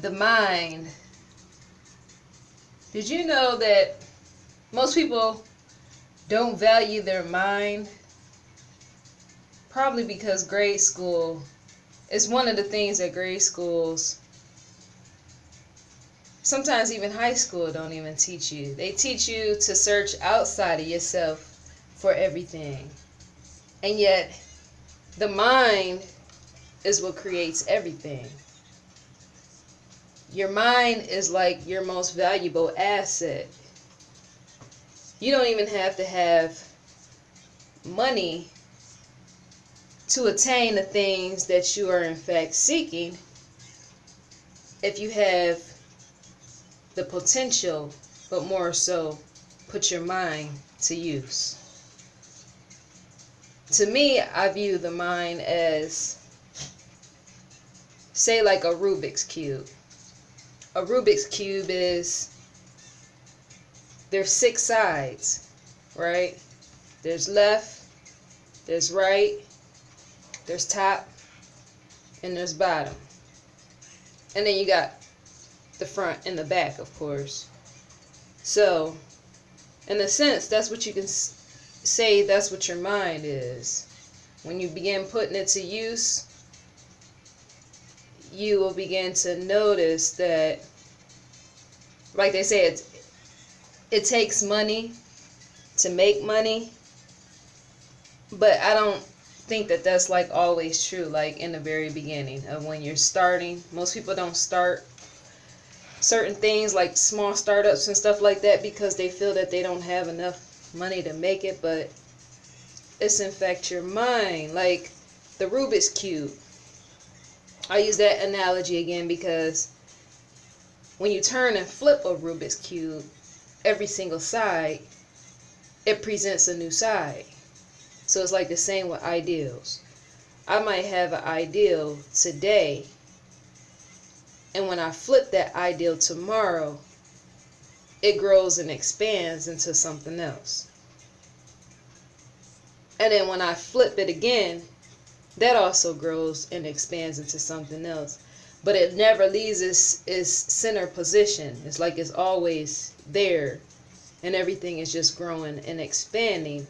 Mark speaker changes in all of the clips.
Speaker 1: The mind. Did you know that most people don't value their mind? Probably because grade school is one of the things that grade schools, sometimes even high school, don't even teach you. They teach you to search outside of yourself for everything. And yet, the mind is what creates everything. Your mind is like your most valuable asset. You don't even have to have money to attain the things that you are in fact seeking if you have the potential, but more so put your mind to use. To me, I view the mind as, say, like a Rubik's Cube. A Rubik's Cube is, there's 6 sides, right? There's left, there's right, there's top, and there's bottom. And then you got the front and the back, of course. So, in a sense, that's what you can say, that's what your mind is. When you begin putting it to use, you will begin to notice that, like they say, it takes money to make money, but I don't think that that's like always true. Like in the very beginning of when you're starting, most people don't start certain things like small startups and stuff like that because they feel that they don't have enough money to make it, but it's in fact your mind. Like the Rubik's Cube, I use that analogy again because when you turn and flip a Rubik's Cube, every single side, it presents a new side. So it's like the same with ideals. I might have an ideal today, and when I flip that ideal tomorrow, it grows and expands into something else. And then when I flip it again, that also grows and expands into something else. But it never leaves its center position. It's like it's always there, and everything is just growing and expanding.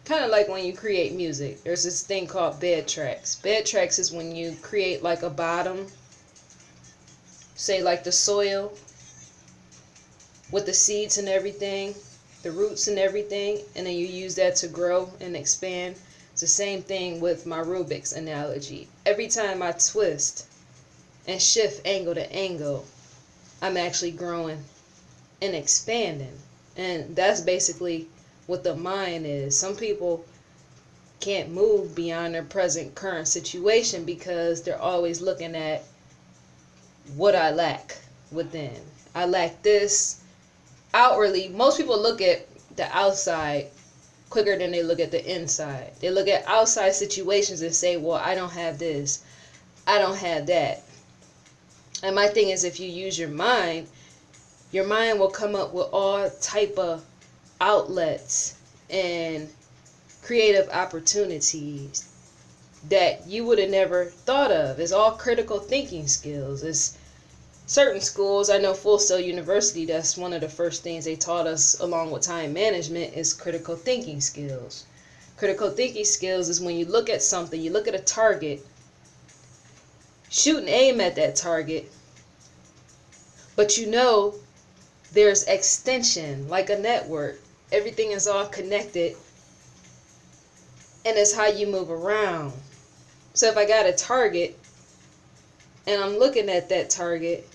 Speaker 1: Kind of like when you create music. There's this thing called bed tracks. Bed tracks is when you create like a bottom, say like the soil, with the seeds and everything, the roots and everything, and then you use that to grow and expand. It's the same thing with my Rubik's analogy. Every time I twist and shift angle to angle, I'm actually growing and expanding. And that's basically what the mind is. Some people can't move beyond their present current situation because they're always looking at what I lack within. I lack this. Outwardly, most people look at the outside quicker than they look at the inside. They look at outside situations and say, well, I don't have this, I don't have that. And my thing is, if you use your mind will come up with all type of outlets and creative opportunities that you would have never thought of. It's all critical thinking skills. It's certain schools, I know Full Sail University, that's one of the first things they taught us along with time management is critical thinking skills. Critical thinking skills is when you look at something, you look at a target, shoot and aim at that target, but you know there's extension, like a network. Everything is all connected, and it's how you move around. So if I got a target and I'm looking at that target,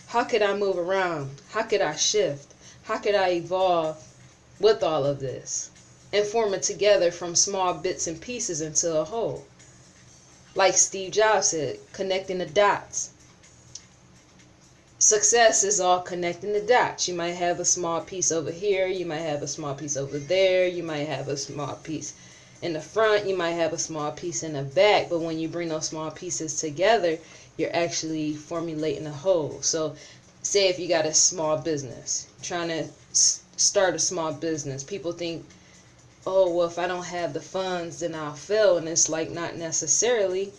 Speaker 1: how could I move around? How could I shift? How could I evolve with all of this and form it together from small bits and pieces into a whole? Like Steve Jobs said, connecting the dots. Success is all connecting the dots. You might have a small piece over here, you might have a small piece over there, you might have a small piece in the front, you might have a small piece in the back, but when you bring those small pieces together, you're actually formulating a whole. So say if you got a small business, trying to start a small business, people think, oh, well, if I don't have the funds, then I'll fail. And it's like, not necessarily.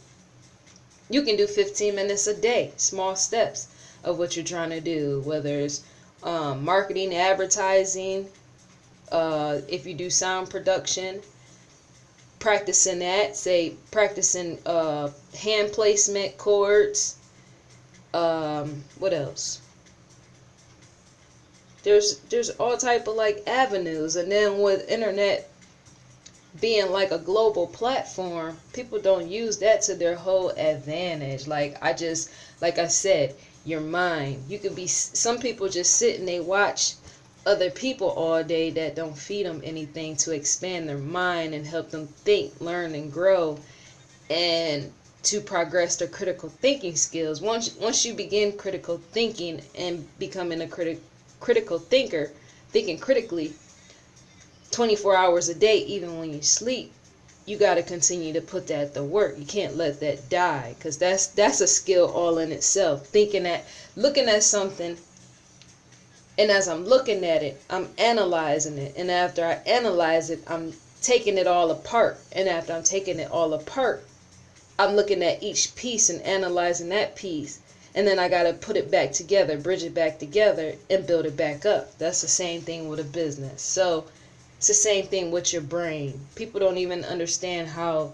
Speaker 1: You can do 15 minutes a day, small steps of what you're trying to do, whether it's marketing, advertising, if you do sound production, practicing that, say practicing hand placement, chords, what else? There's all type of like avenues, and then with internet being like a global platform, people don't use that to their whole advantage. Like I said, your mind. You could be, some people just sit and they watch other people all day that don't feed them anything to expand their mind and help them think, learn, and grow, and to progress their critical thinking skills. Once you begin critical thinking and becoming a critical thinker, thinking critically 24 hours a day, even when you sleep, you got to continue to put that to work. You can't let that die, because that's a skill all in itself. Thinking that, looking at something, and as I'm looking at it, I'm analyzing it, and after I analyze it, I'm taking it all apart, and after I'm taking it all apart, I'm looking at each piece and analyzing that piece, and then I got to put it back together, bridge it back together, and build it back up. That's the same thing with a business. So it's the same thing with your brain. People don't even understand how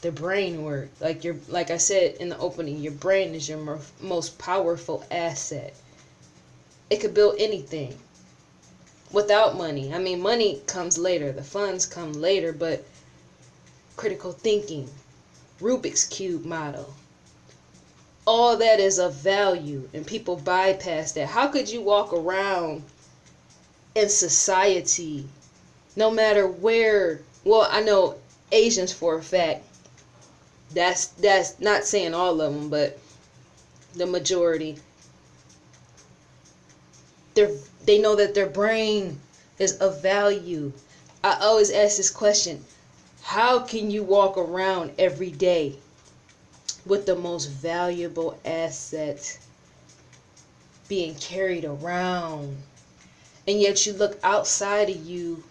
Speaker 1: the brain works. Like I said in the opening, your brain is your most powerful asset. It could build anything without money. I mean, money comes later, the funds come later, but critical thinking, Rubik's Cube model, all that is of value, and people bypass that. How could you walk around in society, no matter where? Well, I know Asians for a fact. That's not saying all of them, but the majority. They know that their brain is of value. I always ask this question: how can you walk around every day with the most valuable asset being carried around, and yet you look outside of you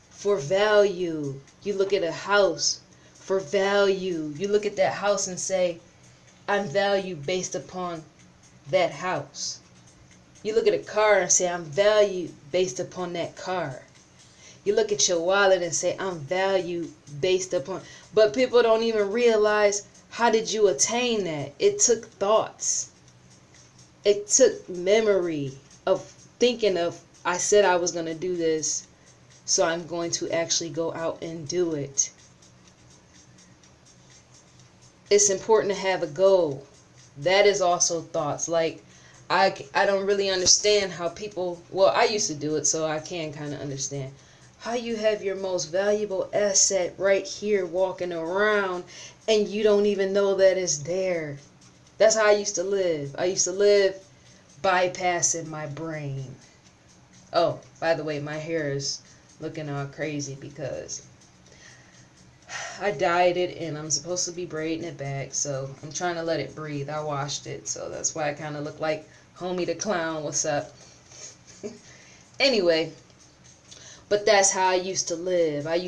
Speaker 1: for value? You look at a house for value. You look at that house and say, I'm valued based upon that house. You look at a car and say, I'm valued based upon that car. You look at your wallet and say, I'm valued based upon. But people don't even realize, how did you attain that? It took thoughts. It took memory of thinking of, I said I was going to do this, so I'm going to actually go out and do it. It's important to have a goal. That is also thoughts. Like, I don't really understand how people, well, I used to do it, so I can kind of understand how you have your most valuable asset right here walking around and you don't even know that it's there. That's how I used to live. I used to live bypassing my brain. Oh, by the way, my hair is looking all crazy because I dyed it and I'm supposed to be braiding it back, so I'm trying to let it breathe. I washed it, so that's why I kind of look like Homie the Clown. What's up? Anyway, but that's how I used to live. I used